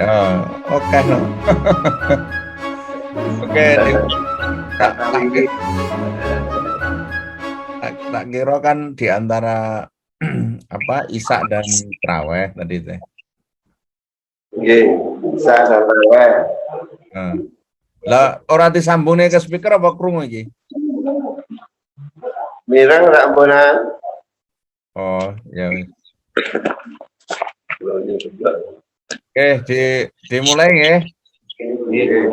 Ya, oke no. Oke, tak Karena tak ini tak kira kan di antara apa Isak dan Traweh tadi teh. nggih bisa sampai Nah, lah ora disambungne ke speaker apa krungu iki? mireng rak bonan. Oh, ya wis. Oke, dimulai ya. Nggih.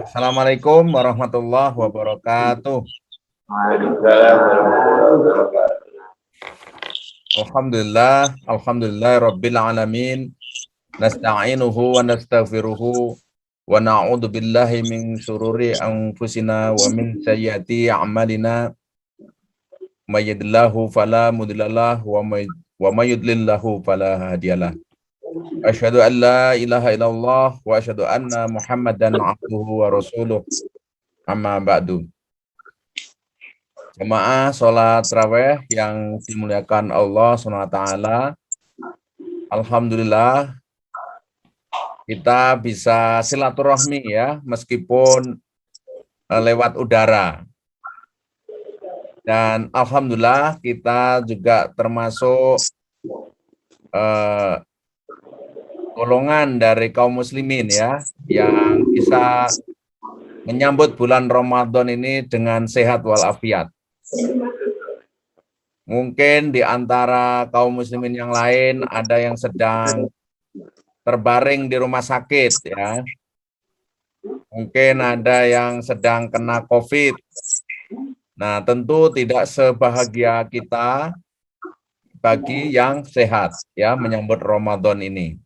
Assalamualaikum warahmatullahi wabarakatuh. Waalaikumsalam warahmatullahi wabarakatuh. Alhamdulillah rabbil alamin. Nasta'inuhu wa nastaghfiruhu wa na'udzu billahi min syururi anfusina wa min sayyiati a'malina. May yahdihillahu fala mudhillalah wa may yudlillahu fala hadiyalah. Asyhadu an la ilaha illallah wa asyhadu anna Muhammadan abduhu wa rasuluh. Amma ba'du. Jemaah sholat tarawih yang dimuliakan Allah SWT. Alhamdulillah kita bisa silaturahmi ya, meskipun lewat udara. Dan alhamdulillah kita juga termasuk golongan dari kaum muslimin ya, yang bisa menyambut bulan Ramadan ini dengan sehat walafiat. Mungkin di antara kaum muslimin yang lain ada yang sedang terbaring di rumah sakit ya. Mungkin ada yang sedang kena COVID. Nah, tentu tidak sebahagia kita bagi yang sehat ya menyambut Ramadan ini.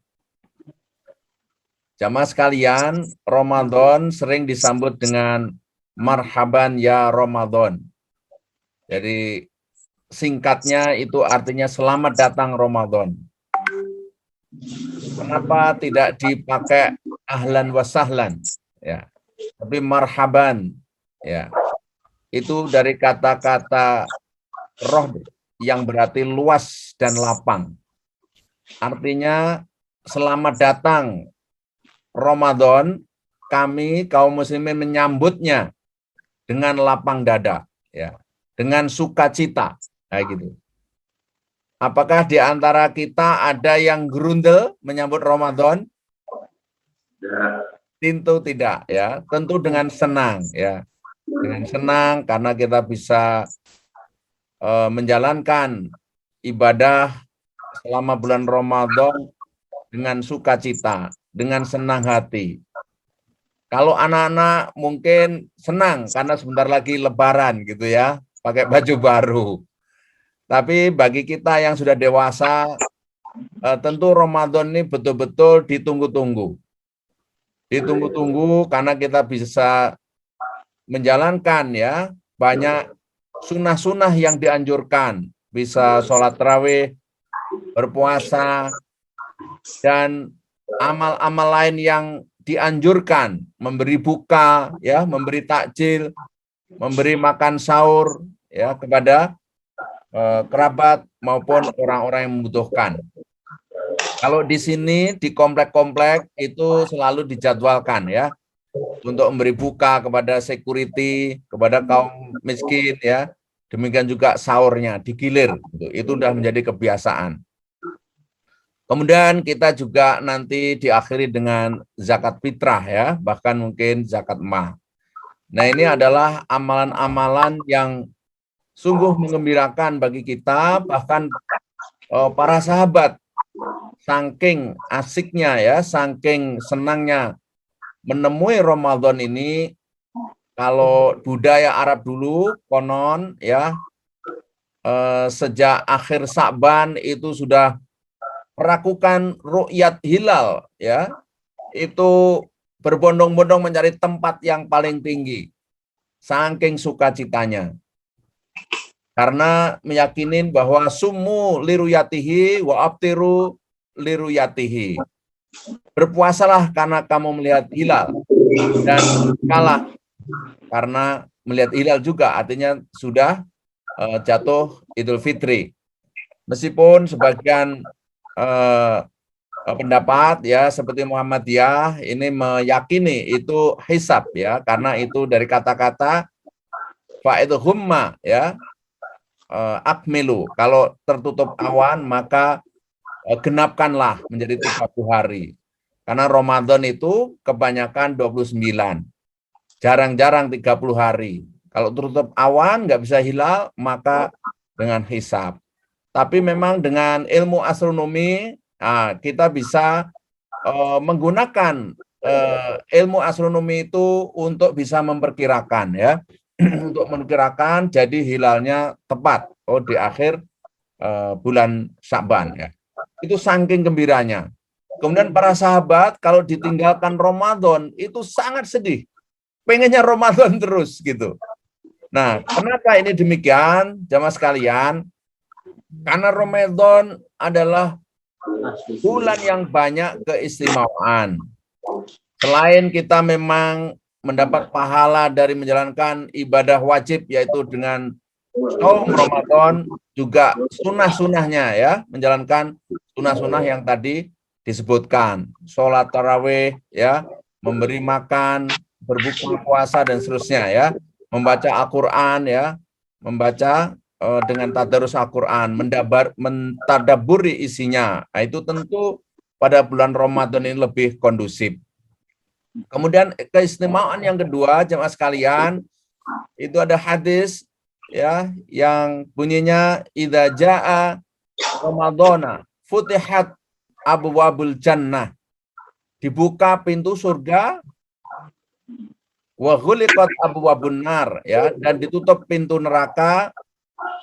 Jamaah sekalian, Ramadan sering disambut dengan marhaban ya Ramadan. Jadi singkatnya itu artinya selamat datang Ramadan. Kenapa tidak dipakai ahlan wa sahlan ya, tapi marhaban ya. Itu dari kata-kata roh yang berarti luas dan lapang. Artinya selamat datang Ramadan, kami kaum muslimin menyambutnya dengan lapang dada ya, dengan sukacita kayak gitu. Apakah di antara kita ada yang gerundel menyambut Ramadan? Tentu tidak ya, tentu dengan senang ya. Dengan senang karena kita bisa menjalankan ibadah selama bulan Ramadan dengan sukacita, dengan senang hati. Kalau anak-anak mungkin senang karena sebentar lagi Lebaran gitu ya, pakai baju baru. Tapi bagi kita yang sudah dewasa, tentu Ramadan ini betul-betul ditunggu-tunggu. Ditunggu-tunggu karena kita bisa menjalankan ya banyak sunnah-sunnah yang dianjurkan. Bisa sholat tarawih, berpuasa, dan amal-amal lain yang dianjurkan, memberi buka, ya, memberi takjil, memberi makan sahur, ya, kepada kerabat maupun orang-orang yang membutuhkan. Kalau di sini di komplek-komplek itu selalu dijadwalkan, ya, untuk memberi buka kepada security, kepada kaum miskin, ya. Demikian juga sahurnya digilir, itu sudah menjadi kebiasaan. Kemudian kita juga nanti diakhiri dengan zakat fitrah ya, bahkan mungkin zakat emas. Nah, ini adalah amalan-amalan yang sungguh menggembirakan bagi kita, bahkan para sahabat saking asiknya ya, saking senangnya menemui Ramadan ini. Kalau budaya Arab dulu konon ya, sejak akhir Sa'ban itu sudah melakukan ru'yat hilal ya, itu berbondong-bondong mencari tempat yang paling tinggi saking sukacitanya, karena meyakinin bahwa sumu liruyatihi wa abtiru liruyatihi, berpuasalah karena kamu melihat hilal dan kalah karena melihat hilal juga, artinya sudah jatuh Idul Fitri. Meskipun sebagian pendapat ya seperti Muhammadiyah ini meyakini itu hisab ya, karena itu dari kata-kata fa'idhumma ya, akmilu. Kalau tertutup awan maka genapkanlah menjadi 30 hari. Karena Ramadan itu kebanyakan 29. Jarang-jarang 30 hari. Kalau tertutup awan nggak bisa hilal maka dengan hisab. Tapi memang dengan ilmu astronomi kita bisa menggunakan ilmu astronomi itu untuk bisa memperkirakan ya. Untuk memperkirakan jadi hilalnya tepat di akhir bulan Sya'ban ya. Itu saking gembiranya. Kemudian para sahabat kalau ditinggalkan Ramadan itu sangat sedih. Pengennya Ramadan terus gitu. Nah, kenapa ini demikian, jamaah sekalian? Karena Ramadan adalah bulan yang banyak keistimewaan. Selain kita memang mendapat pahala dari menjalankan ibadah wajib, yaitu dengan saum Ramadan, juga sunnah-sunnahnya ya, menjalankan sunnah-sunnah yang tadi disebutkan, sholat tarawih ya, memberi makan, berbuka puasa dan seterusnya ya, membaca Al-Quran ya, membaca dengan tadarus Al-Quran, mentadaburi isinya. Nah, itu tentu pada bulan Ramadan ini lebih kondusif. Kemudian keistimewaan yang kedua, jemaah sekalian, itu ada hadis ya yang bunyinya idza jaa ramadhana futihat abwabul jannah, dibuka pintu surga, wa ghuliqat abwabun nar ya, dan ditutup pintu neraka,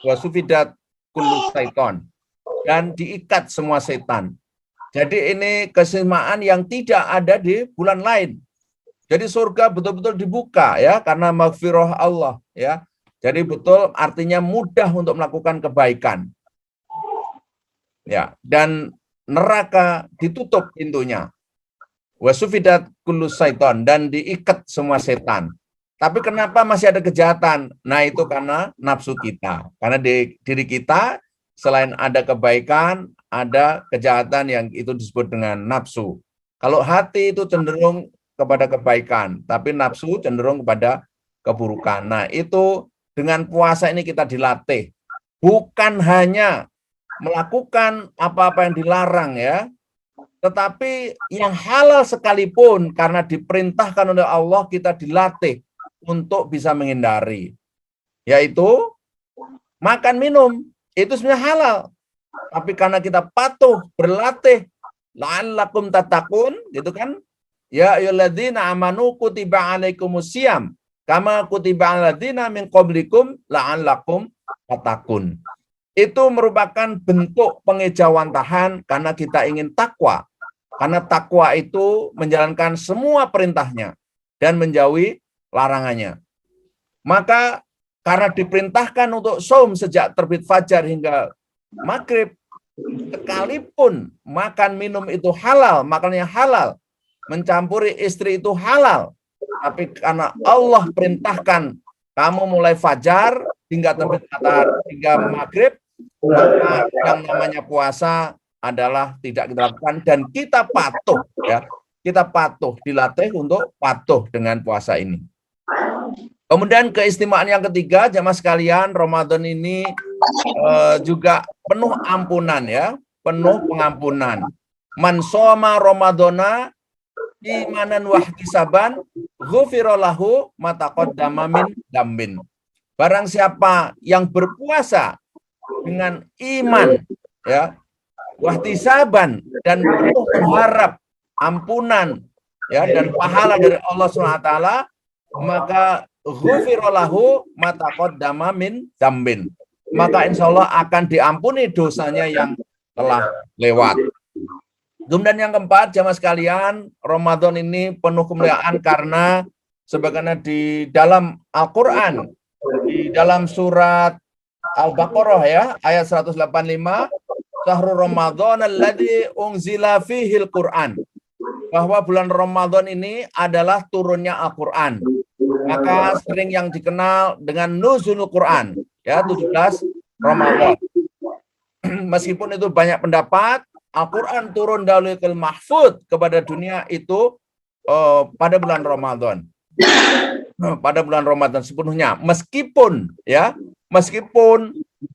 wa sufidat kullu syaiton, dan diikat semua setan. Jadi ini keistimewaan yang tidak ada di bulan lain. Jadi surga betul-betul dibuka ya karena maghfirah Allah ya. Jadi betul artinya mudah untuk melakukan kebaikan. Ya, dan neraka ditutup pintunya. Wa sufidat kullu syaiton, dan diikat semua setan. Tapi kenapa masih ada kejahatan? Nah, itu karena nafsu kita. Karena di diri kita selain ada kebaikan, ada kejahatan yang itu disebut dengan nafsu. Kalau hati itu cenderung kepada kebaikan, tapi nafsu cenderung kepada keburukan. Nah, itu dengan puasa ini kita dilatih. Bukan hanya melakukan apa-apa yang dilarang ya, tetapi yang halal sekalipun karena diperintahkan oleh Allah kita dilatih untuk bisa menghindari. Yaitu makan minum, itu sebenarnya halal. Tapi karena kita patuh, berlatih, la'allakum tattaqun, gitu kan? Ya ayyuhalladzina amanu kutiba alaikumusiyam kama kutiba aladzina min qablikum la'allakum tattaqun. Itu merupakan bentuk pengejawantahan karena kita ingin takwa. Karena takwa itu menjalankan semua perintahnya dan menjauhi larangannya. Maka karena diperintahkan untuk saum sejak terbit fajar hingga maghrib, sekalipun makan minum itu halal, makannya halal, mencampuri istri itu halal, tapi karena Allah perintahkan kamu mulai fajar hingga terbit matahari hingga maghrib, maka yang namanya puasa adalah tidak kita lakukan dan kita patuh ya, kita patuh, dilatih untuk patuh dengan puasa ini. Kemudian keistimewaan yang ketiga, jamaah sekalian, Ramadan ini juga penuh ampunan ya, penuh pengampunan. Man shoma Ramadana imanan wahtisaban ghufira lahu ma taqaddama min dzambin. Barang siapa yang berpuasa dengan iman ya, wahtisaban, dan penuh mengharap ampunan ya dan pahala dari Allah SWT, maka ghufira lahu ma taqaddama min dzambin. Maka insya Allah akan diampuni dosanya yang telah lewat. Kemudian yang keempat, jamaah sekalian, Ramadan ini penuh kemuliaan karena sebagaimana di dalam Al-Quran, di dalam surat Al-Baqarah ya, ayat 185, Syahrul Ramadan alladzi unzila fihil Quran. Bahwa bulan Ramadan ini adalah turunnya Al-Quran. Maka sering yang dikenal dengan Nuzulul Quran, ya, 17 Ramadan. Meskipun itu banyak pendapat, Al-Quran turun dari Lauhul Mahfuz kepada dunia itu pada bulan Ramadan. Pada bulan Ramadan sepenuhnya. Meskipun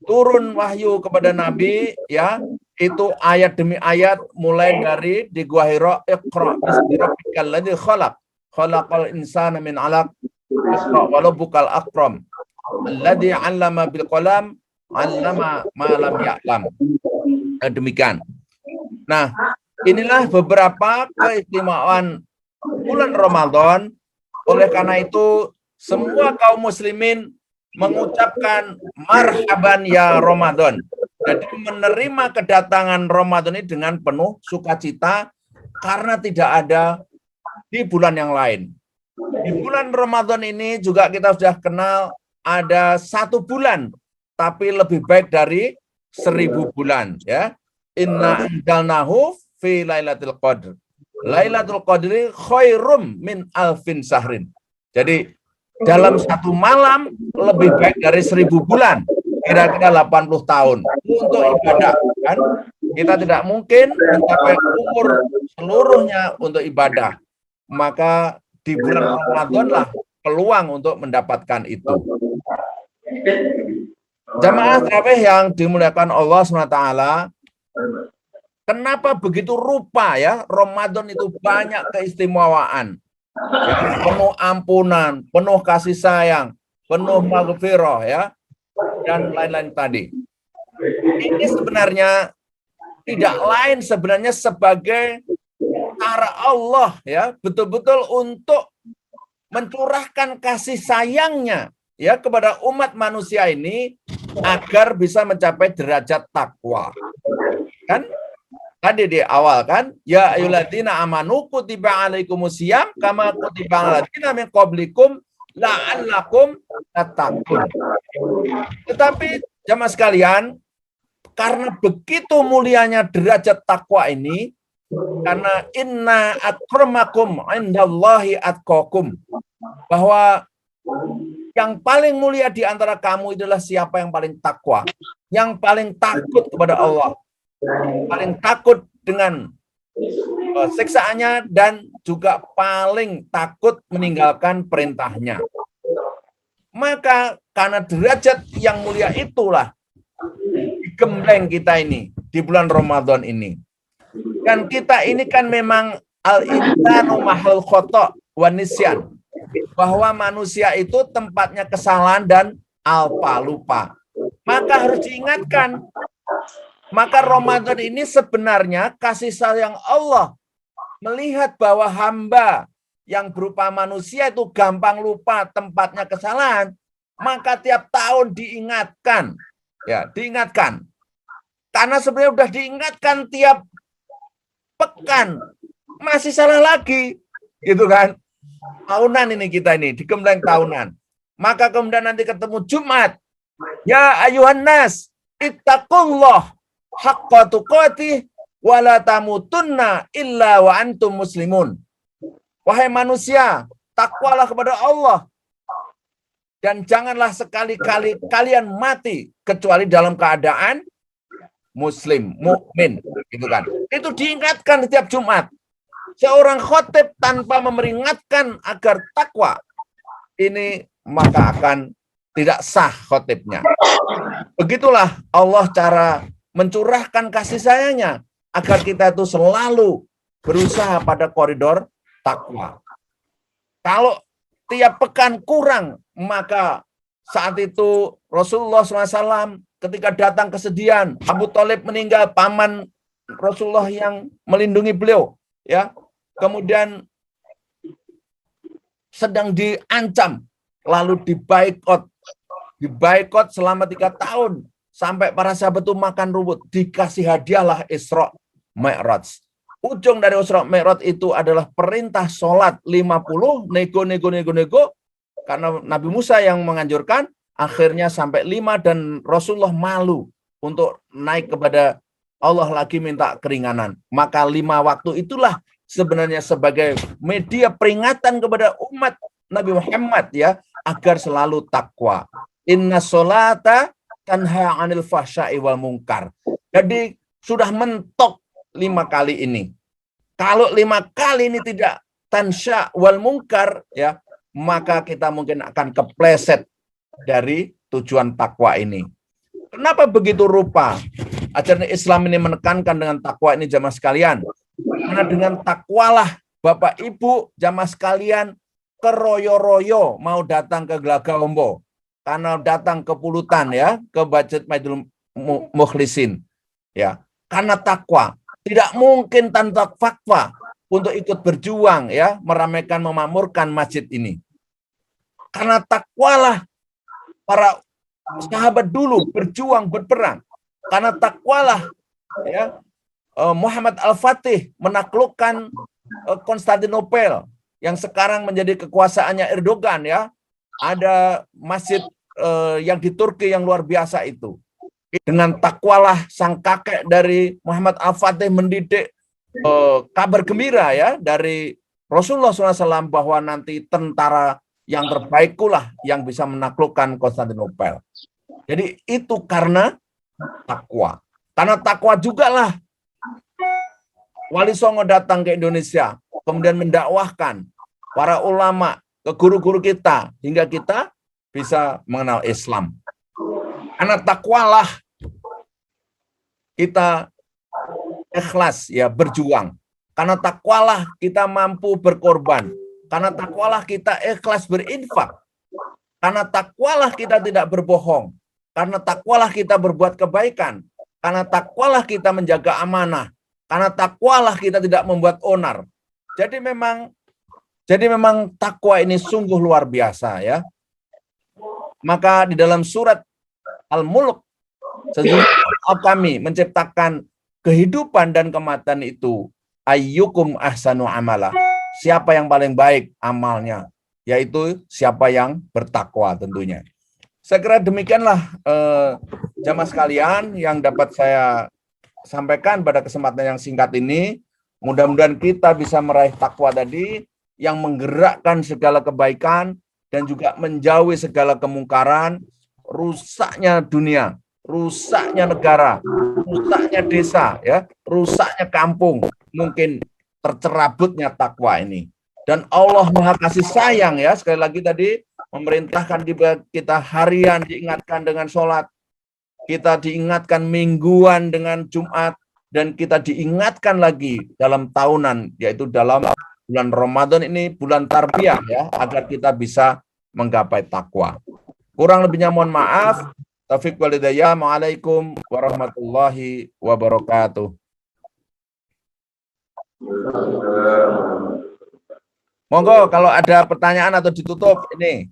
turun wahyu kepada Nabi, ya, itu ayat demi ayat mulai dari di Gua Hira, Iqra bismi rabbikal ladzi khalaq, khalaqal insana min 'alaq, Iqra wa rabbukal akram, alladzi 'allama bil qalam, 'allama ma lam ya'lam. Demikian. Nah, inilah beberapa keistimewaan bulan Ramadan. Oleh karena itu, semua kaum muslimin mengucapkan marhaban ya Ramadan. Jadi menerima kedatangan Ramadan ini dengan penuh sukacita karena tidak ada di bulan yang lain. Di bulan Ramadan ini juga kita sudah kenal ada 1 bulan, tapi lebih baik dari 1000 bulan. Ya, Inna anzalnahu fi Lailatul Qadr. Lailatul Qadri khairum min alfin sahrin. Jadi dalam 1 malam lebih baik dari 1000 bulan. Kira-kira 80 tahun untuk ibadah, kan? Kita tidak mungkin mencapai umur seluruhnya untuk ibadah. Maka di bulan Ramadan lah peluang untuk mendapatkan itu. Jamaah tarawih yang dimuliakan Allah SWT, kenapa begitu rupa ya Ramadan itu banyak keistimewaan, ya, penuh ampunan, penuh kasih sayang, penuh maghfirah, ya, dan lain-lain tadi. Ini sebenarnya tidak lain sebenarnya sebagai cara Allah, ya, betul-betul untuk mencurahkan kasih sayangnya, ya, kepada umat manusia ini agar bisa mencapai derajat takwa. Kan tadi di awal kan, ya ayyuhalladzina amanu kutiba alaikumusiyam kama kutiba alal ladzina min qablikum la'allakum tattaqun. Tetapi jamaah sekalian, karena begitu mulianya derajat takwa ini, karena inna akramakum indallahi atqakum, bahwa yang paling mulia di antara kamu adalah siapa yang paling takwa, yang paling takut kepada Allah, paling takut dengan siksaannya, dan juga paling takut meninggalkan perintahnya. Maka karena derajat yang mulia itulah digembleng kita ini di bulan Ramadan ini. Dan kita ini kan memang al-insanu mahal khoto' wa nisyan, bahwa manusia itu tempatnya kesalahan dan lupa. Maka harus diingatkan. Maka Ramadan ini sebenarnya kasih sayang Allah melihat bahwa hamba yang berupa manusia itu gampang lupa, tempatnya kesalahan, maka tiap tahun diingatkan. Ya, diingatkan. Karena sebenarnya sudah diingatkan tiap pekan, masih salah lagi. Gitu kan? Tahunan ini kita ini, digembleng tahunan. Maka kemudian nanti ketemu Jumat. Ya ayuhan nas, ittaqullah haqqa tuqatih wa la tamutunna illa wa antum muslimun. Wahai manusia, takwalah kepada Allah dan janganlah sekali-kali kalian mati kecuali dalam keadaan muslim, mukmin, gitu kan. Itu diingatkan setiap Jumat. Seorang khotib tanpa memperingatkan agar takwa ini, maka akan tidak sah khotibnya. Begitulah Allah cara mencurahkan kasih sayangnya agar kita itu selalu berusaha pada koridor takwa. Kalau tiap pekan kurang, maka saat itu Rasulullah SAW ketika datang kesedihan, Abu Thalib meninggal, paman Rasulullah yang melindungi beliau, ya, kemudian sedang diancam, lalu dibaikot selama 3 tahun sampai para sahabat itu makan rumput, dikasih hadiahlah Isra Mi'raj. Ujung dari Isra Mi'raj itu adalah perintah sholat 50, nego, karena Nabi Musa yang menganjurkan, akhirnya sampai 5 dan Rasulullah malu untuk naik kepada Allah lagi minta keringanan. Maka 5 waktu itulah sebenarnya sebagai media peringatan kepada umat Nabi Muhammad, ya, agar selalu takwa. Inna sholata tanha 'anil fahsya'i wal munkar. Jadi sudah mentok 5 kali ini. Kalau 5 kali ini tidak tansya wal mungkar, ya, maka kita mungkin akan kepleset dari tujuan takwa ini. Kenapa begitu rupa ajaran Islam ini menekankan dengan takwa ini jamaah sekalian? Karena dengan takwalah Bapak Ibu jamaah sekalian keroyo-royo mau datang ke Glagahombo, karena datang ke Pulutan, ya, ke Masjid Maidul Mukhlisin, ya, karena takwa. Tidak mungkin tanpa fatwa untuk ikut berjuang, ya, meramaikan, memakmurkan masjid ini. Karena takwalah para sahabat dulu berjuang, berperang. Karena takwalah, ya, Muhammad Al-Fatih menaklukkan Konstantinopel yang sekarang menjadi kekuasaannya Erdogan, ya. Ada masjid yang di Turki yang luar biasa itu. Dengan takwalah sang kakek dari Muhammad Al-Fatih mendidik kabar gembira, ya, dari Rasulullah SAW bahwa nanti tentara yang terbaik pula yang bisa menaklukkan Konstantinopel. Jadi itu karena takwa. Karena takwa juga lah Wali Songo datang ke Indonesia, kemudian mendakwahkan para ulama ke guru-guru kita hingga kita bisa mengenal Islam. Karena takwalah kita ikhlas, ya, berjuang. Karena takwalah kita mampu berkorban. Karena takwalah kita ikhlas berinfak. Karena takwalah kita tidak berbohong. Karena takwalah kita berbuat kebaikan. Karena takwalah kita menjaga amanah. Karena takwalah kita tidak membuat onar. Jadi memang takwa ini sungguh luar biasa, ya. Maka di dalam surat Al-Mulk, sesungguhnya kami menciptakan kehidupan dan kematian itu ayyukum ahsanu amala. Siapa yang paling baik amalnya, yaitu siapa yang bertakwa tentunya. Saya kira demikianlah jamaah sekalian yang dapat saya sampaikan pada kesempatan yang singkat ini. Mudah-mudahan kita bisa meraih takwa tadi yang menggerakkan segala kebaikan dan juga menjauhi segala kemungkaran, rusaknya dunia, rusaknya negara, rusaknya desa, ya, rusaknya kampung, mungkin tercerabutnya takwa ini. Dan Allah Maha Kasih Sayang, ya, sekali lagi tadi memerintahkan kita harian diingatkan dengan sholat, kita diingatkan mingguan dengan Jumat, dan kita diingatkan lagi dalam tahunan, yaitu dalam bulan Ramadan ini, bulan tarbiyah, ya, agar kita bisa menggapai takwa. Kurang lebihnya mohon maaf. Taufiq wal hidayah. Waalaikumsalam warahmatullahi wabarakatuh. Monggo kalau ada pertanyaan atau ditutup ini.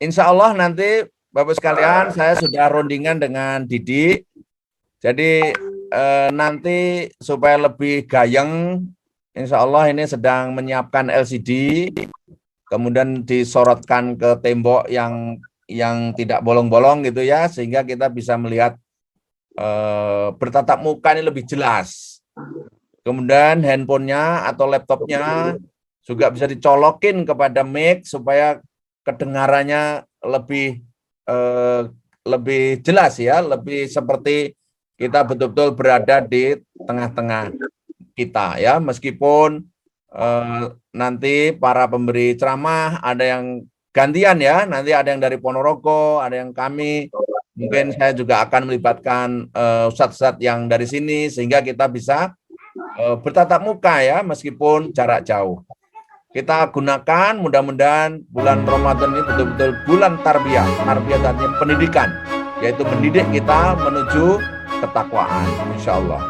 Insya Allah nanti Bapak sekalian saya sudah rundingan dengan Didi. Jadi nanti supaya lebih gayeng, insya Allah ini sedang menyiapkan LCD, kemudian disorotkan ke tembok yang tidak bolong-bolong gitu, ya, sehingga kita bisa melihat bertatap muka ini lebih jelas. Kemudian handphonenya atau laptopnya juga bisa dicolokin kepada mic supaya kedengarannya lebih jelas, ya, lebih seperti kita betul-betul berada di tengah-tengah kita, ya, meskipun nanti para pemberi ceramah ada yang gantian, ya, nanti ada yang dari Ponorogo, ada yang kami, mungkin saya juga akan melibatkan ustadz-ustadz yang dari sini sehingga kita bisa bertatap muka, ya, meskipun jarak jauh. Kita gunakan, mudah-mudahan bulan Ramadan ini betul-betul bulan tarbiyah. Tarbiyah artinya pendidikan, yaitu mendidik kita menuju ketakwaan, insya Allah.